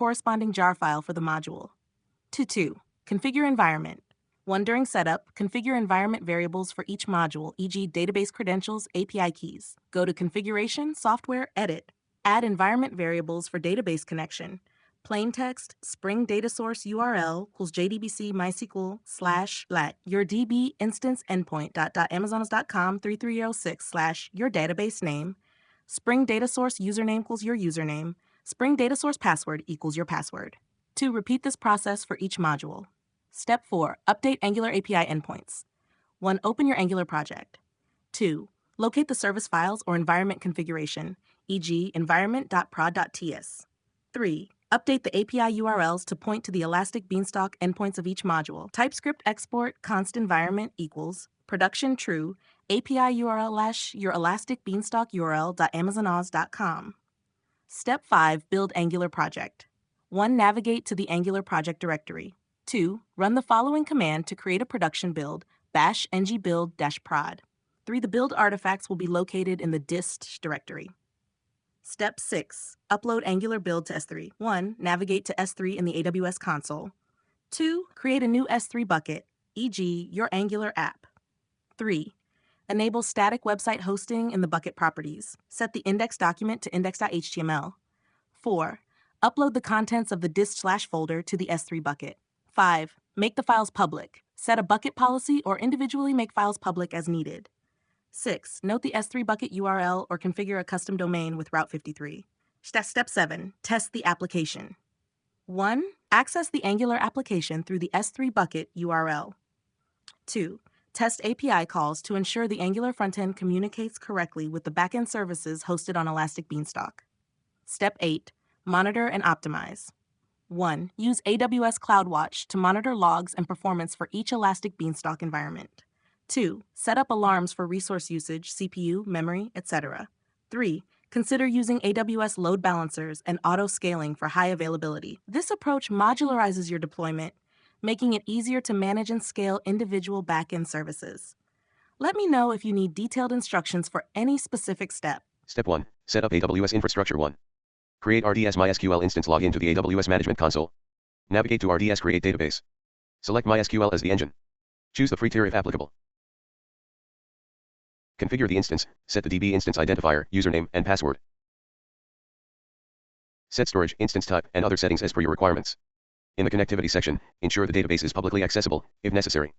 corresponding jar file for the module. 2. Configure environment. 1. During setup, configure environment variables for each module, e.g. database credentials, API keys. Go to Configuration, Software, Edit. Add environment variables for database connection. Plain text, Spring Data Source URL equals JDBC MySQL / your DB instance endpoint .amazonas.com 3306 / your database name. Spring Data Source username equals your username. Spring Data Source password equals your password. 2. Repeat this process for each module. Step 4. Update Angular API endpoints. 1. Open your Angular project. 2. Locate the service files or environment configuration, e.g. environment.prod.ts. 3. Update the API URLs to point to the Elastic Beanstalk endpoints of each module. TypeScript export const environment equals production true API URL / your Elastic Beanstalk URL.amazonas.com. Step 5. Build Angular project. 1. Navigate to the Angular project directory. 2. Run the following command to create a production build, bash ngbuild-prod. 3. The build artifacts will be located in the dist directory. Step 6. Upload Angular build to S3. 1. Navigate to S3 in the AWS console. 2. Create a new S3 bucket, e.g. your Angular app. 3. Enable static website hosting in the bucket properties. Set the index document to index.html. 4. Upload the contents of the dist/folder to the S3 bucket. 5. Make the files public. Set a bucket policy or individually make files public as needed. 6. Note the S3 bucket URL or configure a custom domain with Route 53. Step 7. Test the application. 1. Access the Angular application through the S3 bucket URL. 2. Test API calls to ensure the Angular frontend communicates correctly with the backend services hosted on Elastic Beanstalk. Step 8. Monitor and optimize. 1. Use AWS CloudWatch to monitor logs and performance for each Elastic Beanstalk environment. 2. Set up alarms for resource usage, CPU, memory, etc. 3. Consider using AWS load balancers and auto-scaling for high availability. This approach modularizes your deployment, making it easier to manage and scale individual backend services. Let me know if you need detailed instructions for any specific step. Step 1. Set up AWS infrastructure. 1. Create RDS MySQL instance. Log into the AWS Management Console. Navigate to RDS Create Database. Select MySQL as the engine. Choose the free tier if applicable. Configure the instance, set the DB instance identifier, username, and password. Set storage, instance type, and other settings as per your requirements. In the connectivity section, ensure the database is publicly accessible, if necessary.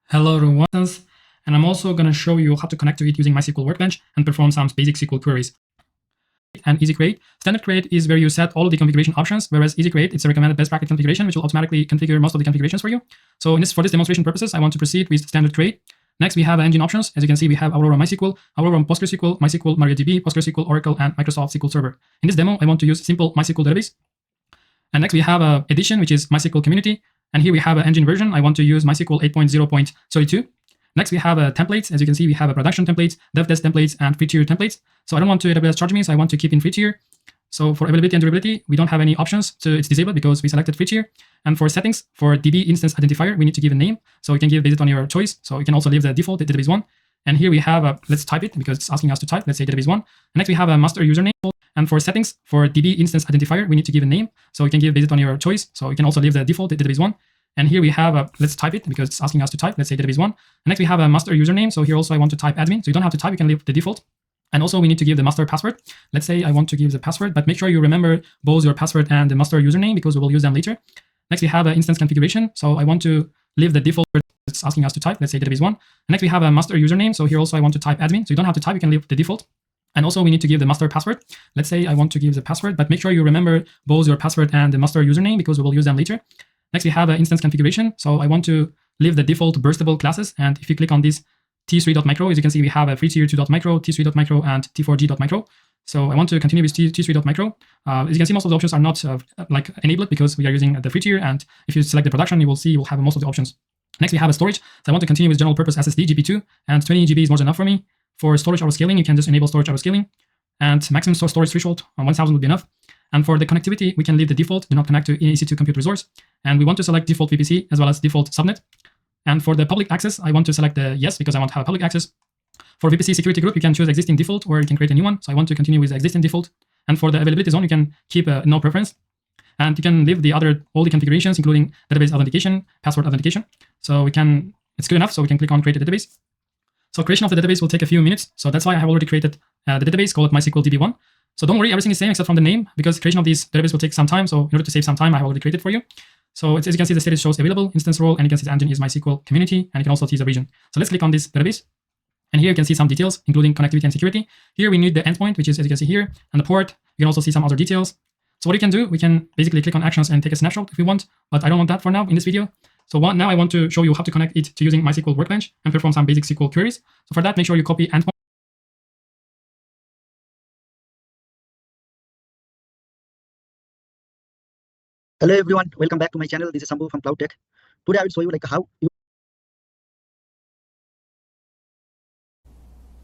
Hello everyone, and I'm also going to show you how to connect to it using MySQL Workbench and perform some basic SQL queries. And Easy Create. Standard Create is where you set all of the configuration options, whereas Easy Create, it's a recommended best practice configuration, which will automatically configure most of the configurations for you. So for this demonstration purposes, I want to proceed with Standard Create. Next, we have engine options. As you can see, we have Aurora MySQL, Aurora PostgreSQL, MySQL, MariaDB, PostgreSQL, Oracle, and Microsoft SQL Server. In this demo, I want to use simple MySQL database. And next, we have a edition, which is MySQL Community. And here we have an engine version. I want to use MySQL 8.0.32. Next, we have templates. As you can see, we have a production templates, dev test templates, and free tier templates. So I don't want to AWS charge me, so I want to keep in free tier. So for availability and durability, we don't have any options, so it's disabled because we selected free tier. And for settings, for DB instance identifier, we need to give a name. So you can give based on your choice. So you can also leave the default database one. And here we have let's type it because it's asking us to type. Let's say database one. And next we have a master username. And for settings, for DB instance identifier, we need to give a name. So you can give based on your choice. So you can also leave the default database one. And here we have let's type it because it's asking us to type. Let's say database one. And next we have a master username. So here also I want to type admin. So you don't have to type, you can leave the default. And also we need to give the master password. Let's say I want to give the password, but make sure you remember both your password and the master username because we will use them later. Next we have an instance configuration. So I want to leave the default. It's asking us to type. Let's say database one. And next we have a master username. So here also I want to type admin. So you don't have to type, you can leave the default. And also we need to give the master password. Let's say I want to give the password, but make sure you remember both your password and the master username because we will use them later. Next, we have an instance configuration. So I want to leave the default burstable classes. And if you click on this t3.micro, as you can see, we have a free tier 2.micro, t3.micro, and t4g.micro. So I want to continue with t3.micro. As you can see, most of the options are not enabled because we are using the free tier. And if you select the production, you will see you will have most of the options. Next, we have a storage. So I want to continue with general purpose SSD GP2, and 20 GB is more than enough for me. For storage auto scaling, you can just enable storage auto scaling, and maximum storage threshold on 1000 would be enough. And for the connectivity, we can leave the default, do not connect to any EC2 compute resource. And we want to select default VPC as well as default subnet. And for the public access, I want to select the yes because I want to have public access. For VPC security group, you can choose existing default or you can create a new one. So I want to continue with the existing default. And for the availability zone, you can keep no preference. And you can leave all the configurations, including database authentication, password authentication. So it's good enough. So we can click on create a database. So creation of the database will take a few minutes. So that's why I have already created the database, call it MySQL DB1. So don't worry, everything is same except from the name because creation of this database will take some time. So in order to save some time, I have already created for you. So as you can see, the status shows available instance role, and you can see the engine is MySQL community, and you can also see the region. So let's click on this database. And here you can see some details, including connectivity and security. Here we need the endpoint, which is, as you can see here, and the port. You can also see some other details. So what you can do, we can basically click on actions and take a snapshot if we want, but I don't want that for now in this video. So now I want to show you how to connect it to using MySQL Workbench and perform some basic SQL queries. So for that, make sure you copy endpoint. Hello everyone, welcome back to my channel. This is Sambu from Cloud Tech. Today I will show you how you.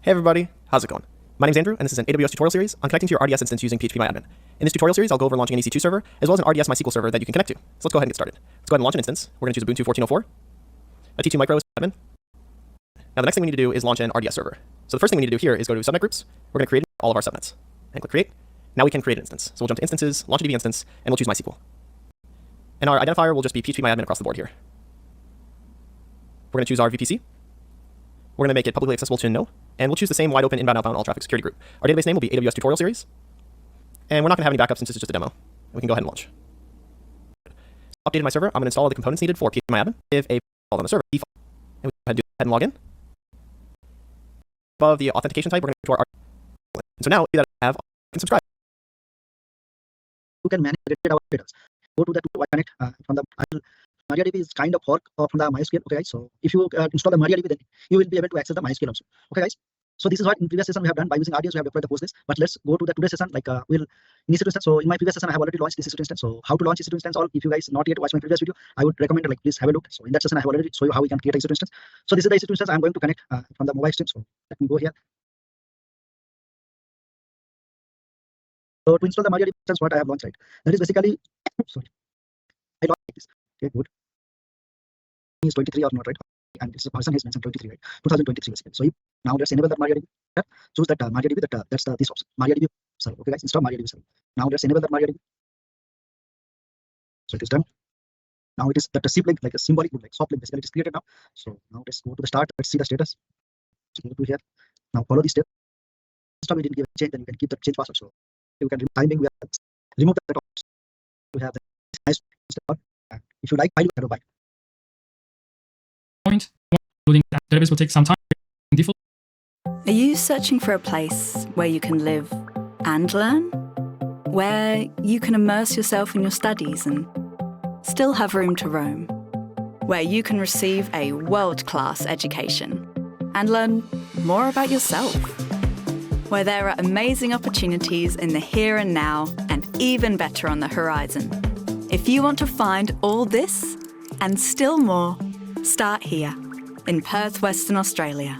Hey everybody, how's it going? My name's Andrew, and this is an AWS tutorial series on connecting to your RDS instance using PHP-MyAdmin. In this tutorial series, I'll go over launching an EC2 server, as well as an RDS MySQL server that you can connect to. So let's go ahead and get started. Let's go ahead and launch an instance. We're going to choose Ubuntu 14.04, a T2 micro is admin. Now the next thing we need to do is launch an RDS server. So the first thing we need to do here is go to subnet groups. We're going to create all of our subnets. And click create. Now we can create an instance. So we'll jump to instances, launch a DB instance, and we'll choose MySQL. And our identifier will just be PHP-MyAdmin across the board here. We're going to choose our VPC. We're going to make it publicly accessible to no, and we'll choose the same wide open inbound outbound all traffic security group. Our database name will be AWS tutorial series, and we're not going to have any backups since this is just a demo. And we can go ahead and launch. Updated my server. I'm going to install all the components needed for PHP-MyAdmin. Give a default on the server default, and we go ahead and log in. Above the authentication type, we're going to go to our and so now that I have, I can subscribe. You can manage our data. Go to the connect from the MariaDB is kind of fork from the MySQL. Okay, guys. So if you install the MariaDB, then you will be able to access the MySQL also. Okay, guys. So this is what in previous session we have done by using RDS. We have deployed the Postgres. But let's go to the today's session. We'll initiate instance. So in my previous session, I have already launched this EC2 instance. So how to launch EC2 instance? All if you guys not yet watched my previous video, I would recommend please have a look. So in that session, I have already show you how we can create EC2 instance. So this is the EC2 instance I'm going to connect from the mobile stream. So let me go here. So to install the MariaDB instance, what I have launched, right? That is basically sorry. I launched like this. Okay, good. Is 23 or not, right? And this person has mentioned 23, right? 2023 basically. So now let's enable that MariaDB. Choose that MariaDB. That's this option. MariaDB server. Okay, guys, install MariaDB server. Now let's enable that MariaDB. So it is done. Now it is that zip link, like a symbolic boot, like soft link. Basically, it is created now. So now let's go to the start. Let's see the status. So go to here. Now follow this step. Install we didn't give a change, then you can keep the change password. So you can remove that option to have the nice step. If you like, file you can buy. Point. database will take some time. Default. Are you searching for a place where you can live and learn? Where you can immerse yourself in your studies and still have room to roam? Where you can receive a world-class education and learn more about yourself? Where there are amazing opportunities in the here and now and even better on the horizon. If you want to find all this and still more, start here in Perth, Western Australia.